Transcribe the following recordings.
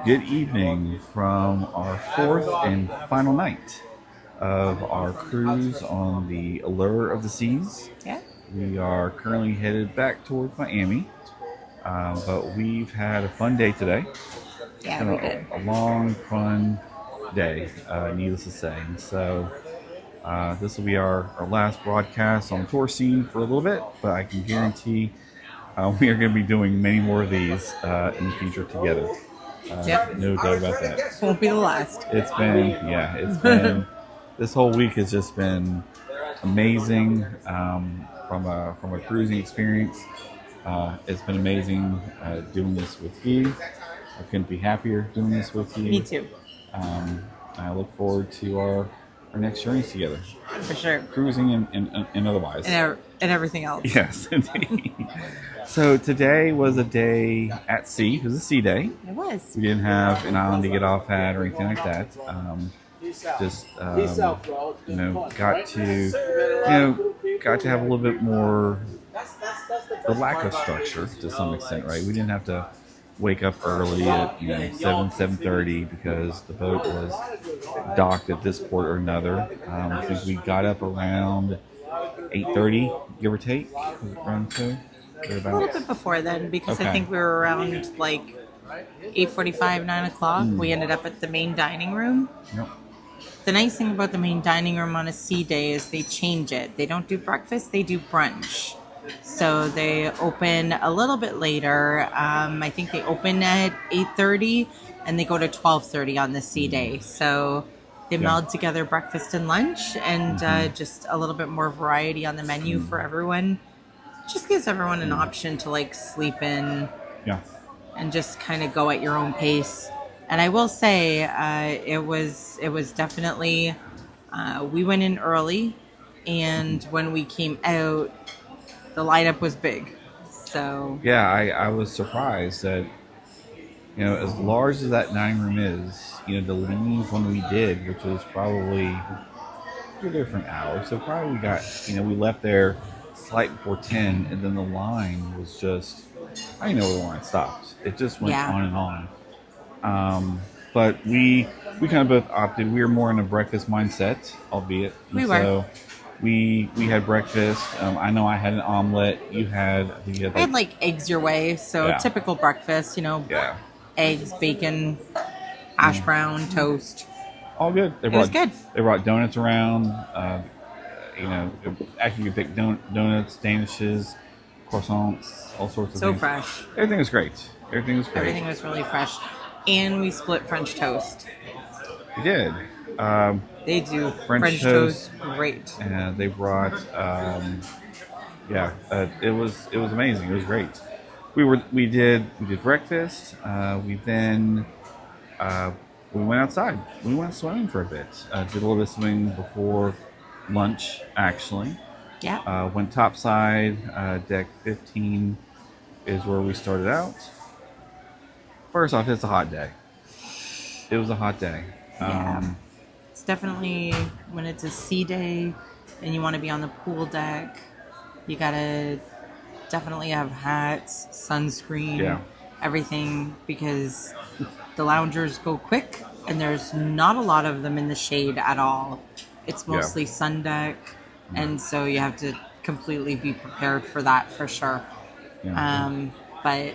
good evening from our fourth and final night of our cruise on the Allure of the Seas. Yeah. We are currently headed back towards Miami, but we've had a fun day today. It's Yeah, been we did. a long, fun day, needless to say. And so this will be our last broadcast on the tour scene for a little bit, but I can guarantee we are going to be doing many more of these in the future together. Yep. No doubt about that. Won't be the last. It's been, this whole week has just been amazing from a cruising experience. It's been amazing doing this with you. I couldn't be happier doing this with you. Me too. I look forward to our next journeys together, For sure. cruising and otherwise. And everything else. Yes, indeed. So today was a day at sea. It was a sea day. It was. We didn't have an island to get off at or anything like that. Got to have a little bit more the lack of structure to some extent, right? We didn't have to wake up early at 7:30 because the boat was docked at this port or another. I think we got up around 8:30, give or take. Was it around two? A little bit before then, because I Okay. think we were around like 8:45, 9 o'clock. We ended up at the main dining room. Yep. The nice thing about the main dining room on a sea day is they change it. They don't do breakfast, they do brunch. So they open a little bit later. I think they open at 8:30 and they go to 12:30 on the sea day. So they meld together breakfast and lunch and just a little bit more variety on the menu for everyone. Just gives everyone an option to like sleep in Yeah. and just kind of go at your own pace. And I will say, it was definitely, we went in early, and when we came out, the lineup was big. So Yeah, I was surprised that, as large as that dining room is, to leave when we did, which was probably a different hour. So probably we got, we left there slight before 10, and then the line was just, I didn't know where the line stopped. It just went on and on. But we kind of both opted. We were more in a breakfast mindset, albeit. We were. So we had breakfast. I know I had an omelet. I think you had I had like eggs your way. So Yeah. typical breakfast, Yeah. eggs, bacon, hash brown, toast. All good. It was good. They brought donuts around. Actually, you could pick donuts, danishes, croissants, all sorts of So things. fresh. Everything was great. Everything was really fresh. And we split French toast. We did. They do French toast toast. great. And they brought. It was amazing. It was great. We did breakfast. We went outside. We went swimming for a bit. Did a little bit of swimming before lunch, actually. Yeah. Went topside. Deck 15 is where we started out. First off, it's a hot day. It was a hot day. Yeah. It's definitely, when it's a sea day and you want to be on the pool deck, you gotta definitely have hats, sunscreen, everything, because the loungers go quick and there's not a lot of them in the shade at all. It's mostly sun deck, and so you have to completely be prepared for that for sure. But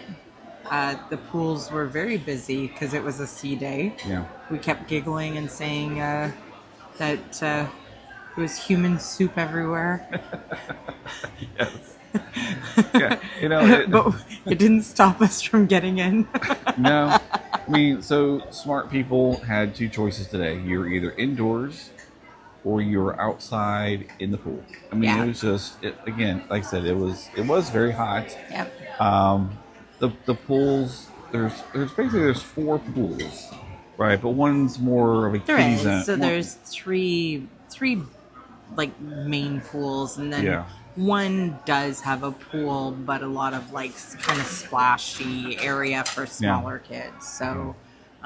the pools were very busy because it was a sea day. Yeah. We kept giggling and saying that it was human soup everywhere. Yes. Yeah. But it didn't stop us from getting in. No. I mean, so smart people had two choices today. You were either indoors or you were outside in the pool. I mean, it was just, again, like I said, it was very hot. Yep. The pools, there's four pools, right? But one's more of a There kiddie is. zone. So there's three like main pools, and then one does have a pool, but a lot of like kind of splashy area for smaller kids. So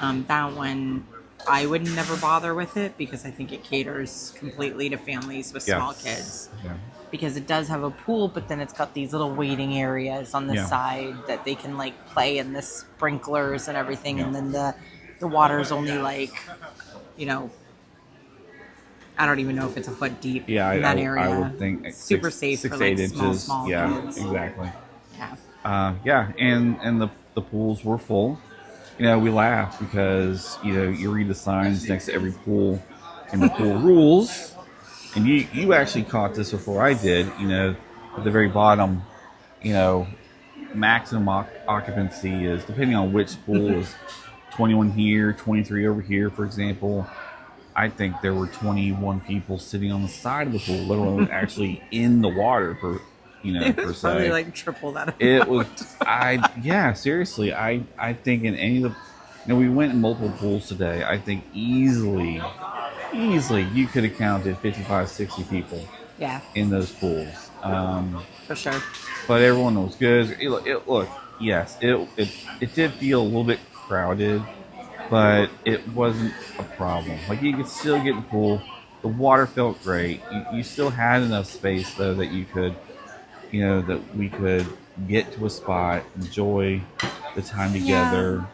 that one I would never bother with it because I think it caters completely to families with small kids. Yeah. Because it does have a pool, but then it's got these little waiting areas on the side that they can like play in the sprinklers and everything, and then the water's only like, you know, I don't even know if it's a foot deep in that area. I would think super safe for like 6 to 8 inches. small kids. Exactly. Yeah. And the pools were full. You know, we laugh because you read the signs next to every pool, and the pool rules. And you actually caught this before I did. You know, at the very bottom, maximum occupancy is, depending on which pool, is 21 here, 23 over here, for example. I think there were 21 people sitting on the side of the pool, let alone actually in the water per se. Probably like triple that. It was, seriously. I think in any of the, we went in multiple pools today. I think easily you could have counted 55, 60 people. Yeah. In those pools. For sure. But everyone was good. Look, yes, it did feel a little bit crowded, but it wasn't a problem. Like, you could still get in the pool. The water felt great. You still had enough space, though, that you could, that we could get to a spot, enjoy the time together. Yeah.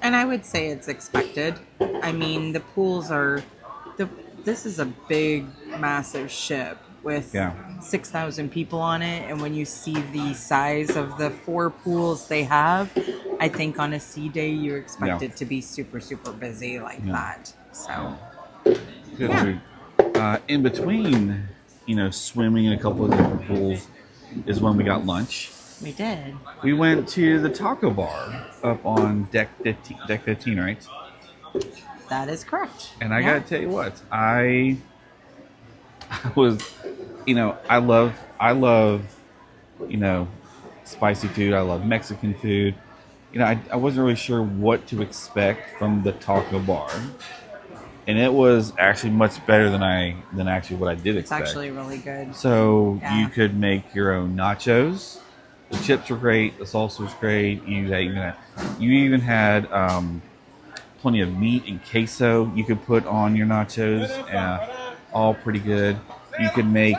And I would say it's expected. I mean, the pools are, this is a big, massive ship with 6,000 people on it. And when you see the size of the 4 pools they have, I think on a sea day, you expect it to be super, super busy like that. So, in between, swimming in a couple of different pools is when we got lunch. We did. We went to the taco bar up on deck 15, right? That is correct. And I gotta tell you what, I was, I love, spicy food. I love Mexican food. I wasn't really sure what to expect from the taco bar, and it was actually much better than actually what I did expect. It's actually really good. So you could make your own nachos. The chips were great. The salsa was great. You even had plenty of meat and queso you could put on your nachos. All pretty good. You could make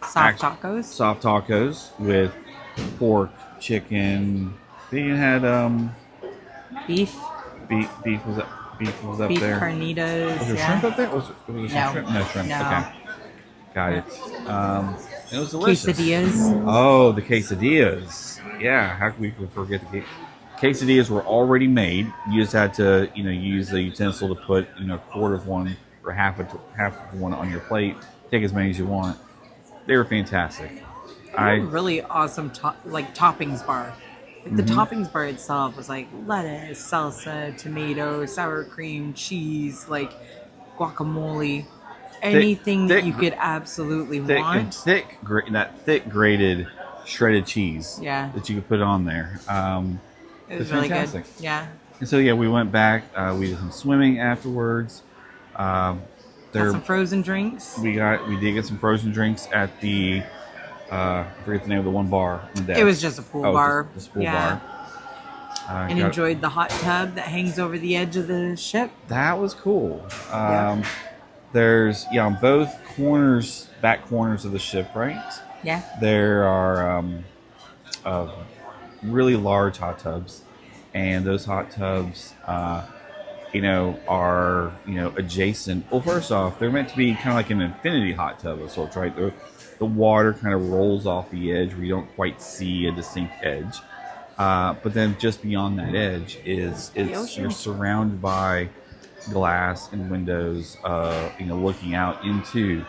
soft tacos with pork, chicken. They even had beef. Beef was up there. Beef carnitas. Was there shrimp up there? Was there shrimp? No shrimp. No. Okay. Got it. It was delicious. Quesadillas. Oh, the quesadillas. Yeah, how could we forget the quesadillas were already made. You just had to, use the utensil to put, a quarter of one or half of one on your plate. Take as many as you want. They were fantastic. Really awesome toppings bar. Like the toppings bar itself was like lettuce, salsa, tomato, sour cream, cheese, like guacamole, anything that you could absolutely want. Thick grated shredded cheese. Yeah. That you could put on there. It was really fantastic. Good. Yeah. And so we went back. We did some swimming afterwards. Got some frozen drinks. We did get some frozen drinks at the I forget the name of the one bar. It was just a pool bar. Just a pool bar. And enjoyed the hot tub that hangs over the edge of the ship. That was cool. There's on both back corners of the ship, right? Yeah. There are really large hot tubs, and those hot tubs are adjacent. Well, first off, they're meant to be kind of like an infinity hot tub of sorts, right? The water kind of rolls off the edge where you don't quite see a distinct edge. But then just beyond that edge you're surrounded by glass and windows, looking out into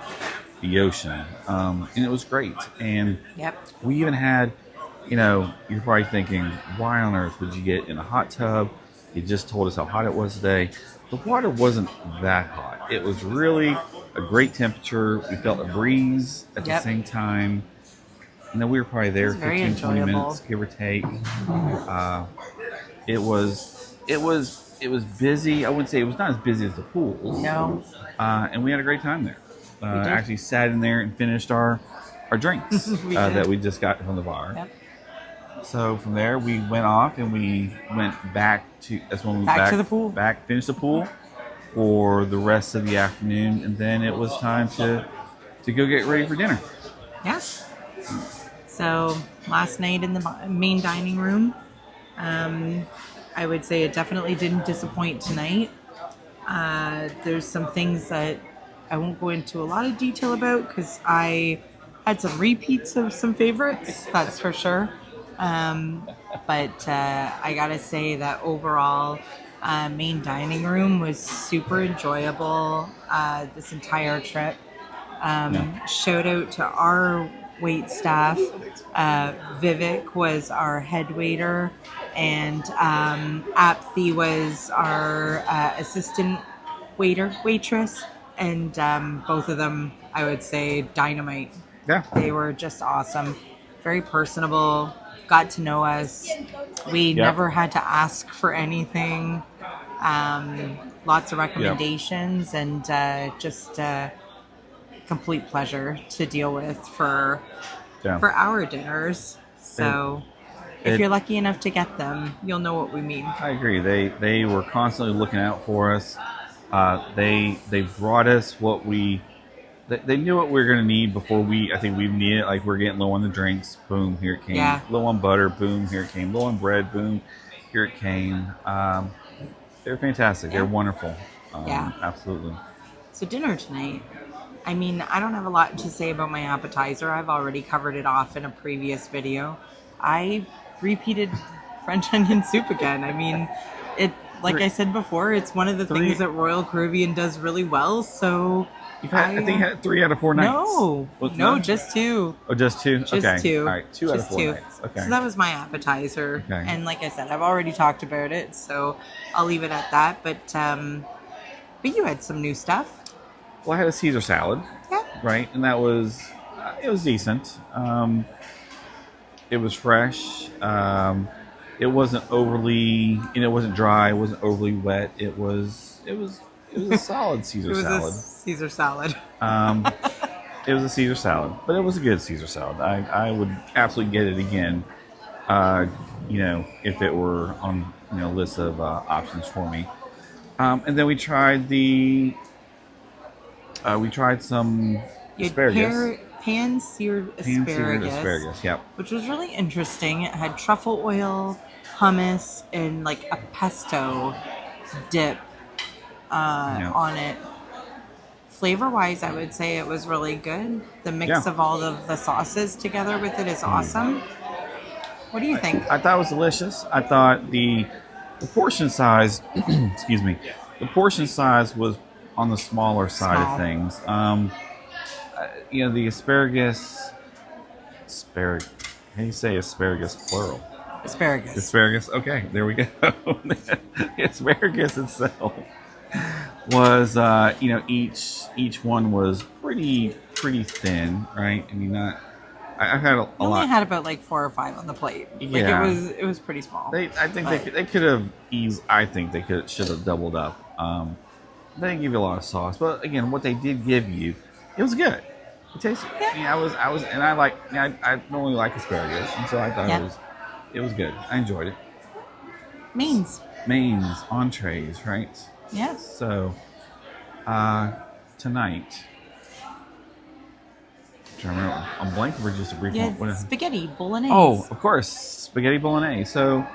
the ocean. And it was great. And we even had, you're probably thinking, why on earth would you get in a hot tub? You just told us how hot it was today. The water wasn't that hot. It was really a great temperature. We felt a breeze at the same time. We were probably there 15, 20 minutes, give or take. It was busy. I wouldn't say it was not as busy as the pools. No. And we had a great time there. Actually sat in there and finished our drinks that we just got from the bar. Yep. So from there, we went off and we went back to. That's when we Back to the pool. finished the pool for the rest of the afternoon, and then it was time to go get ready for dinner. Yes. So last night in the main dining room, I would say it definitely didn't disappoint tonight. There's some things that I won't go into a lot of detail about because I had some repeats of some favorites, that's for sure. But I gotta say that overall, main dining room was super enjoyable this entire trip. Shout out to our wait staff. Vivek was our head waiter, and Apthi was our assistant waitress, and both of them, I would say, dynamite. Yeah. They were just awesome, very personable, got to know us. We never had to ask for anything. Lots of recommendations, and just complete pleasure to deal with for our dinners. So if you're lucky enough to get them, you'll know what we mean. I agree. They were constantly looking out for us. They brought us what they knew what we were going to need before I think we needed it. Like, we're getting low on the drinks, boom, here it came. Yeah. Low on butter, boom, here it came. Low on bread, boom, here it came. They're fantastic. They're wonderful. Absolutely. So dinner tonight. I mean, I don't have a lot to say about my appetizer. I've already covered it off in a previous video. I repeated French onion soup again. I mean, like I said before, it's one of the things that Royal Caribbean does really well. So I think you had 3 out of 4 nights. No, just 2. Oh, just 2? Just 2. All right, 2 out of 4 nights. Okay. So that was my appetizer. Okay. And like I said, I've already talked about it, so I'll leave it at that. But you had some new stuff. Well, I had a Caesar salad. Yeah. Right, and that was it was decent. It was fresh. It wasn't overly, it wasn't dry. It wasn't overly wet. It was a solid Caesar salad. A Caesar salad. It was a Caesar salad, but it was a good Caesar salad. I would absolutely get it again. If it were on a list of options for me. And then we tried some asparagus. Pan-seared asparagus. Yep. Which was really interesting. It had truffle oil, hummus, and like a pesto dip on it. Flavor-wise, I would say it was really good. The mix of all of the sauces together with it is awesome. What do you think? I thought it was delicious. I thought the portion size, excuse me, the portion size was on the smaller side of things. The asparagus. How do you say asparagus plural? Asparagus. Okay, there we go. The asparagus itself was, each one was pretty thin, right? I mean, I've had a lot. only had about like 4 or 5 on the plate. Yeah. It was pretty small. They could have I think they should have doubled up. They didn't give you a lot of sauce, but again, what they did give you, it was good. It tasted. Yeah. I normally like asparagus, and so I thought it was good. I enjoyed it. Mains, entrees, right? Yes. So, tonight. I'm blanking for just a brief moment. Spaghetti bolognese. Oh, of course, spaghetti bolognese. So,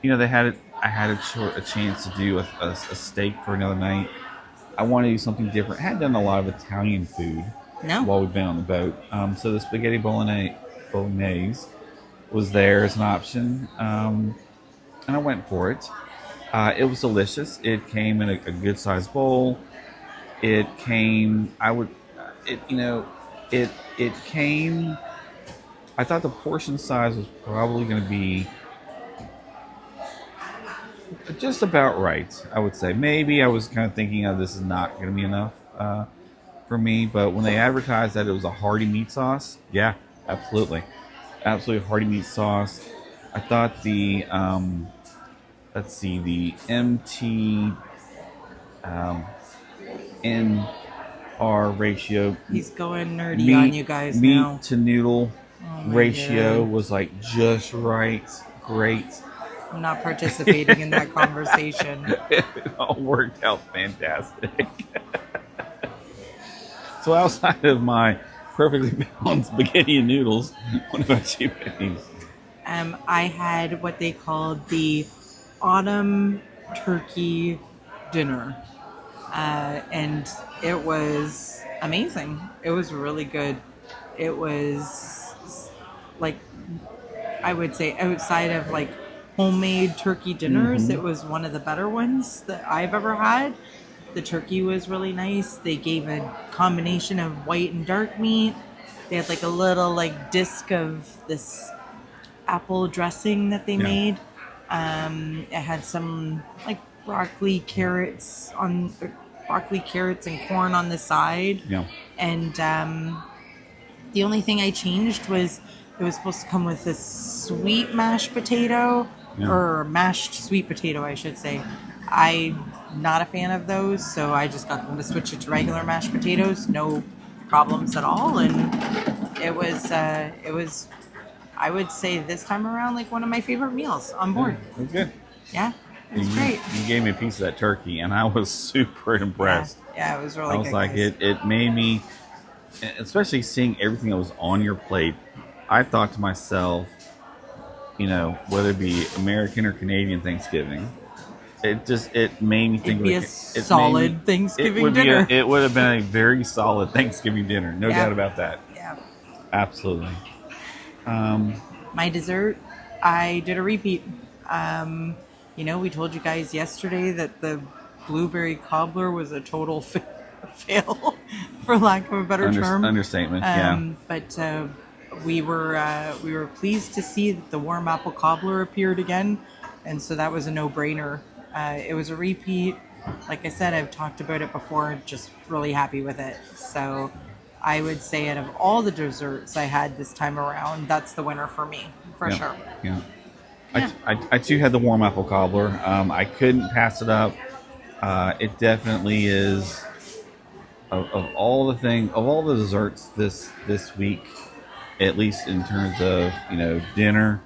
I had a chance to do a steak for another night. I wanted to do something different. I hadn't done a lot of Italian food while we've been on the boat. So the spaghetti bolognese was there as an option, and I went for it. It was delicious. It came in a good sized bowl. It came. It came. I thought the portion size was probably going to be just about right, I would say. Maybe I was kind of thinking, this is not going to be enough for me. But when they advertised that it was a hearty meat sauce, yeah, absolutely hearty meat sauce. I thought the MT NR ratio. He's going nerdy on you guys meat now. to noodle Oh my ratio God. was like just right. Great. I'm not participating in that conversation. It all worked out fantastic. So outside of my perfectly balanced spaghetti and noodles, what about you, Penny? I had what they called the autumn turkey dinner. And it was amazing. It was really good. It was like, I would say, outside of like homemade turkey dinners, Mm-hmm. it was one of the better ones that I've ever had. The turkey was really nice. They gave a combination of white and dark meat. They had like a little like disc of this apple dressing that they Yeah. made. It had some like broccoli, carrots, and corn on the side. Yeah. And the only thing I changed was it was supposed to come with a sweet mashed potato, Yeah. or mashed sweet potato, I should say. I'm not a fan of those, so I just got them to switch it to regular mashed potatoes. No problems at all, and it was I would say this time around like one of my favorite meals on Yeah, board. it was good. Yeah, it was You, great. you gave me a piece of that turkey, and I was super impressed. Yeah, it was I really was good, like, guys. it made me, especially seeing everything that was on your plate. I thought to myself, whether it be American or Canadian Thanksgiving, it made me think It'd be a like it made me. solid It Thanksgiving would be dinner. it would have been a very solid Thanksgiving dinner, no Yeah. doubt about that. Yeah. Absolutely. My dessert, I did a repeat. We told you guys yesterday that the blueberry cobbler was a total fail, for lack of a better term. Understatement. Yeah. But we were pleased to see that the warm apple cobbler appeared again, and so that was a no-brainer. It was a repeat. Like I said, I've talked about it before. Just really happy with it. So I would say out of all the desserts I had this time around, that's the winner for me, for sure. Yeah. Yeah. I too had the warm apple cobbler. I couldn't pass it up. It definitely is of all the desserts this week, at least in terms of dinner.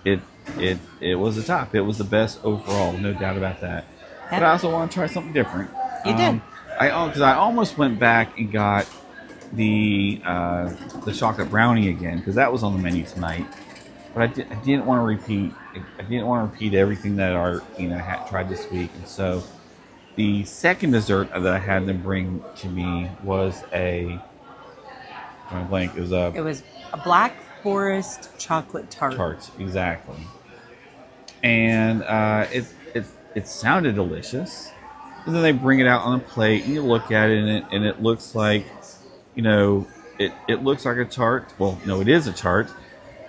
It was the top. It was the best overall, no doubt about that. But I also want to try something different. You did. Because I almost went back and got the chocolate brownie again, because that was on the menu tonight. But I didn't want to repeat. I didn't want to repeat everything that our had tried this week, and so the second dessert that I had them bring to me was a. I'm blank. It was a Black Forest chocolate tart. tart, exactly. And it sounded delicious. And then they bring it out on a plate, and you look at it, and it looks like, it looks like a tart. Well, no, it is a tart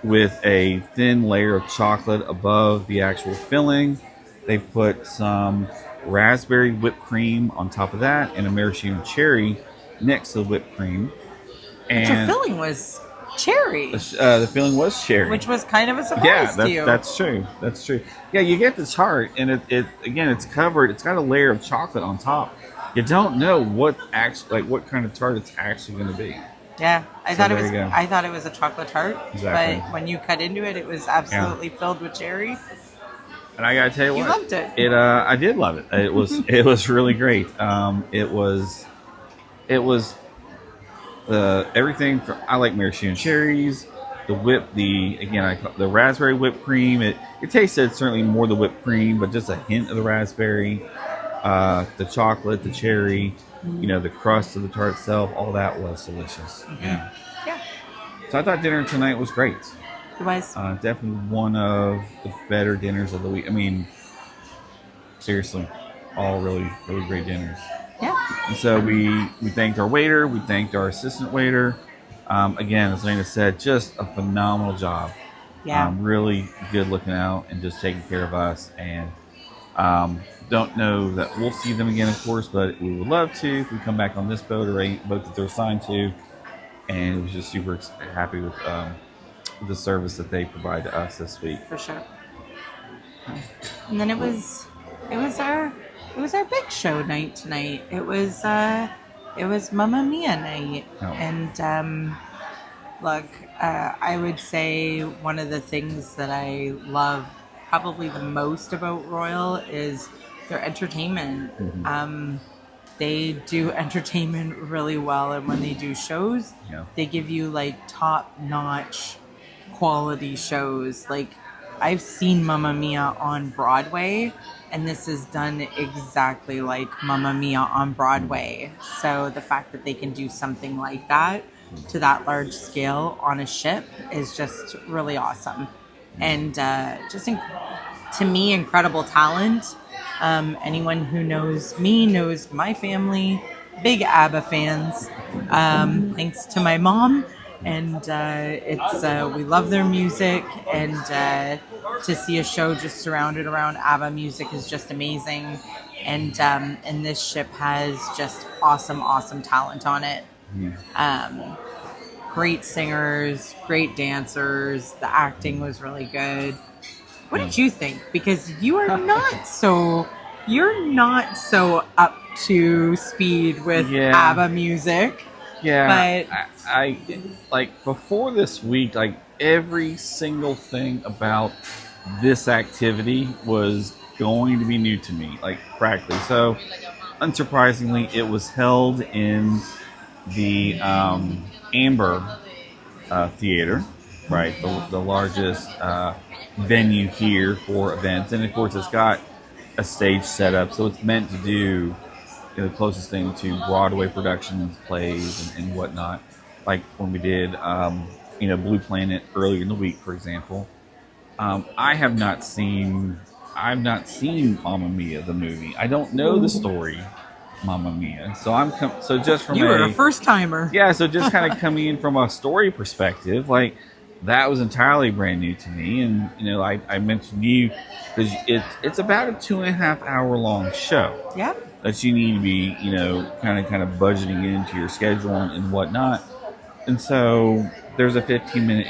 with a thin layer of chocolate above the actual filling. They put some raspberry whipped cream on top of that, and a maraschino cherry next to the whipped cream. And your filling was cherry. The filling was cherry, which was kind of a surprise to you. That's true. That's true. Yeah, you get the tart, and it again, it's covered. It's got a layer of chocolate on top. You don't know what kind of tart it's actually going to be. Yeah, I thought it was a chocolate tart. Exactly. But when you cut into it, it was absolutely filled with cherry. And I gotta tell you what, you loved it. I did love it. It was really great. It was everything. I like maraschino cherries. The raspberry whipped cream. It tasted certainly more the whipped cream, but just a hint of the raspberry. The chocolate, the cherry, the crust of the tart itself, all that was delicious. Mm-hmm. Yeah. So I thought dinner tonight was great. It was. Definitely one of the better dinners of the week. I mean, seriously, all really, really great dinners. Yeah. And so we thanked our waiter, we thanked our assistant waiter. Again, as Lena said, just a phenomenal job. Yeah. Really good looking out and just taking care of us. And don't know that we'll see them again, of course, but we would love to if we come back on this boat or any boat that they're assigned to. And it was just super happy with the service that they provide to us this week. For sure. And then it was our big show night tonight. It was Mamma Mia night. Oh. And Look, I would say one of the things that I love probably the most about Royal is their entertainment. They do entertainment really well, and when they do shows, Yeah. they give you like top notch quality shows. Like I've seen Mamma Mia on Broadway, and this is done exactly like Mamma Mia on Broadway. So the fact that they can do something like that to that large scale on a ship is just really awesome. And to me, incredible talent. Anyone who knows me knows my family, big ABBA fans. Thanks to my mom, and it's we love their music, and to see a show just surrounded around ABBA music is just amazing. And this ship has just awesome talent on it. Great singers, great dancers. The acting was really good. What did you think? Because you're not so up to speed with ABBA music. Yeah, But I like before this week, like every single thing about this activity was going to be new to me, like practically. So, unsurprisingly, it was held in the Amber Theater, right? The largest venue here for events, and of course, it's got a stage set up, so it's meant to do the closest thing to Broadway productions, plays, and whatnot. Like when we did, Blue Planet earlier in the week, for example. I've not seen Mamma Mia the movie. I don't know the story, Mamma Mia. So so just from you were a first timer. yeah, so just kind of coming in from a story perspective, like that was entirely brand new to me. And I mentioned you because it's about a 2.5 hour long show. Yep. That you need to be, kind of budgeting into your schedule and whatnot. And so there's a 15-minute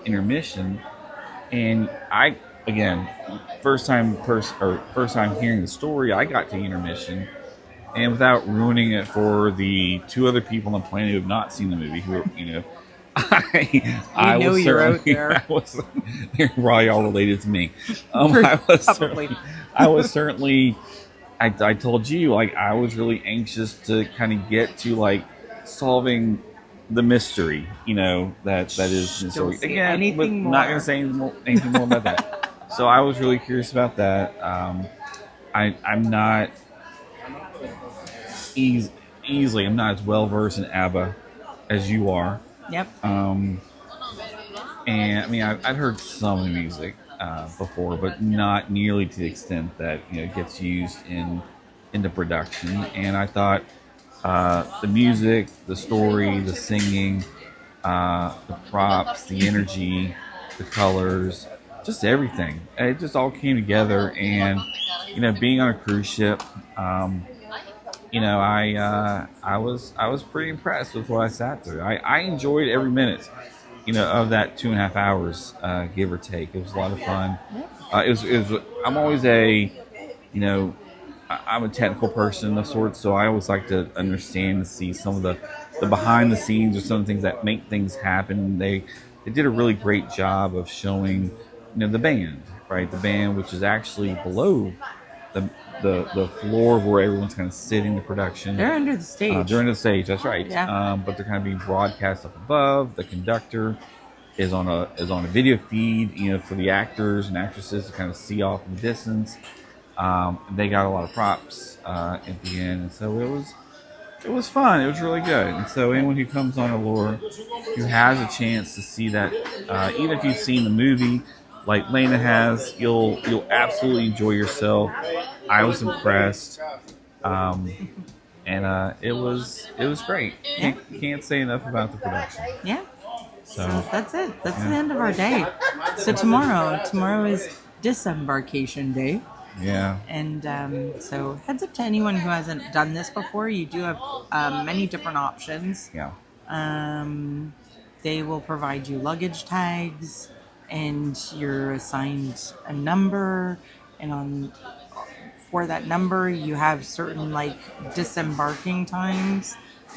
intermission, and again, first time hearing the story, I got to intermission, and without ruining it for the two other people on the planet who have not seen the movie, who are, I know was you're out certainly, there. they're probably all related to me. Probably. I was certainly. I told you, like, I was really anxious to kind of get to like solving the mystery, that is the story. Again, not going to say anything more about that. So I was really curious about that. I'm not easily. I'm not as well versed in ABBA as you are. Yep. And I mean, I'd heard some of the music before, but not nearly to the extent that it gets used into production. And I thought the music, the story, the singing, the props, the energy, the colors, just everything. It just all came together. And being on a cruise ship, I was pretty impressed with what I sat through. I enjoyed every minute, of that 2.5 hours, give or take. It was a lot of fun. I'm always I'm a technical person of sorts, so I always like to understand and see some of the behind the scenes or some of the things that make things happen. They did a really great job of showing, the band, right? The band, which is actually below the floor where everyone's kind of sitting the production. They're under the stage. They're under the stage. That's right. Yeah. But they're kind of being broadcast up above. The conductor is on a video feed, for the actors and actresses to kind of see off in the distance. They got a lot of props at the end, and so it was fun. It was really good. And so anyone who comes on Allure, who has a chance to see that, even if you've seen the movie, like Lena has, you'll absolutely enjoy yourself. I was impressed, and it was great. Can't say enough about the production. Yeah. So that's it. That's the end of our day. So tomorrow is Disembarkation Day. Yeah. And so heads up to anyone who hasn't done this before. You do have many different options. Yeah. They will provide you luggage tags, and you're assigned a number, and for that number you have certain like disembarking times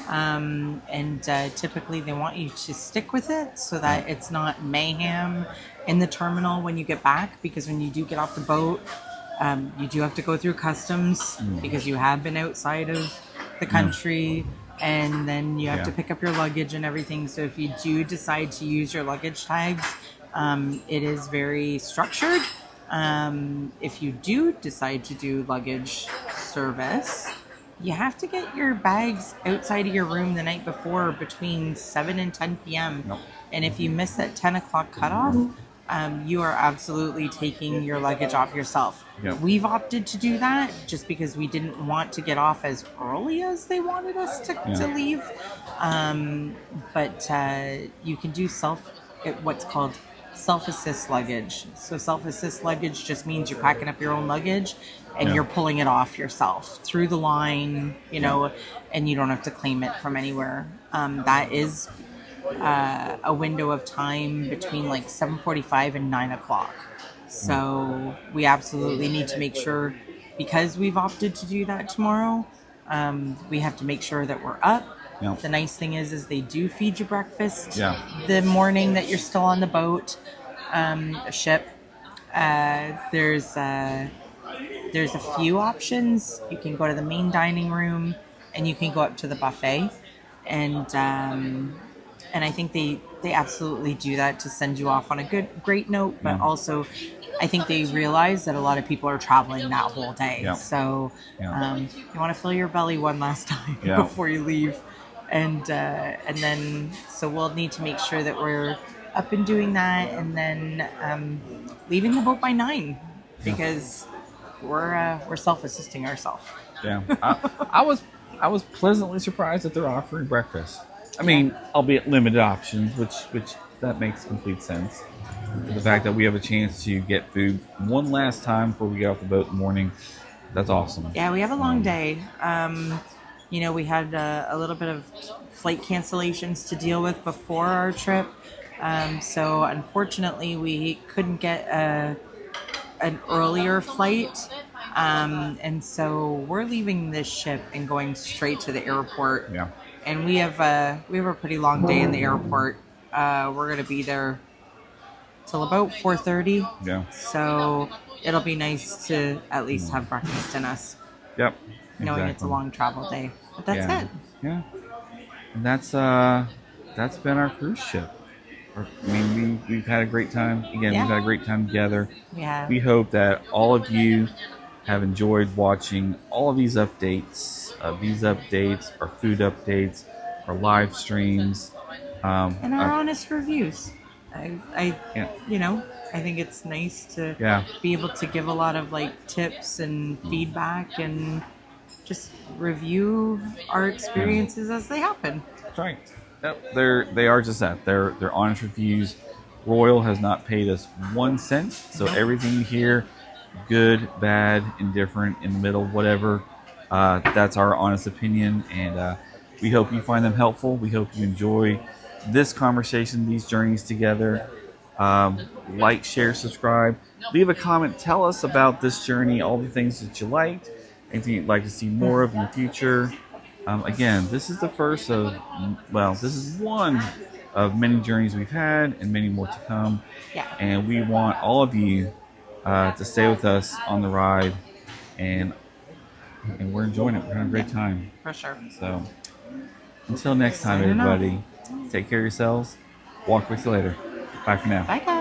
And typically they want you to stick with it so that it's not mayhem in the terminal when you get back, because when you do get off the boat, you do have to go through customs because you have been outside of the country, and then you have to pick up your luggage and everything. So if you do decide to use your luggage tags, it is very structured. If you do decide to do luggage service, you have to get your bags outside of your room the night before between 7 and 10 p.m. Nope. And if you miss that 10 o'clock cutoff, you are absolutely taking your luggage off yourself. Yep. We've opted to do that just because we didn't want to get off as early as they wanted us to leave. But you can do what's called self-assist luggage. So self-assist luggage just means you're packing up your own luggage and you're pulling it off yourself through the line, and you don't have to claim it from anywhere. That is a window of time between like 7:45 and 9 o'clock. So we absolutely need to make sure, because we've opted to do that tomorrow, we have to make sure that we're up. Yep. The nice thing is they do feed you breakfast the morning that you're still on the boat, ship. There's a few options. You can go to the main dining room, and you can go up to the buffet, and I think they absolutely do that to send you off on a great note, but also I think they realize that a lot of people are traveling that whole day. Yep. So you want to fill your belly one last time before you leave. And then so we'll need to make sure that we're up and doing that, and then leaving the boat by 9 because we're self-assisting ourselves. Yeah, I was pleasantly surprised that they're offering breakfast. I mean, albeit limited options, which that makes complete sense. The fact that we have a chance to get food one last time before we get off the boat in the morning, that's awesome. Yeah, we have a long day. We had a little bit of flight cancellations to deal with before our trip. So unfortunately, we couldn't get an earlier flight. And so we're leaving this ship and going straight to the airport. Yeah. And we have a pretty long day in the airport. We're going to be there till about 4:30. Yeah. So it'll be nice to at least have breakfast in us. Yep. Knowing it's a long travel day. But that's it. Yeah. And that's been our cruise ship. I mean, we've had a great time. Again, we've had a great time together. Yeah. We hope that all of you have enjoyed watching all of these updates, our food updates, our live streams, and our honest reviews. I think it's nice to be able to give a lot of like tips and feedback and just review our experiences as they happen. That's right. Yep, they are just that. They're honest reviews. Royal has not paid us 1 cent, so everything you hear, good, bad, indifferent, in the middle, whatever, that's our honest opinion, and we hope you find them helpful. We hope you enjoy this conversation, these journeys together. Like, share, subscribe, leave a comment. Tell us about this journey, all the things that you liked, anything you'd like to see more of in the future. Again, this is the first of, this is one of many journeys we've had and many more to come. Yeah. And we want all of you to stay with us on the ride, and we're enjoying it. We're having a great time. For sure. So until next time, everybody, take care of yourselves. Walk with you later. Bye for now. Bye, guys.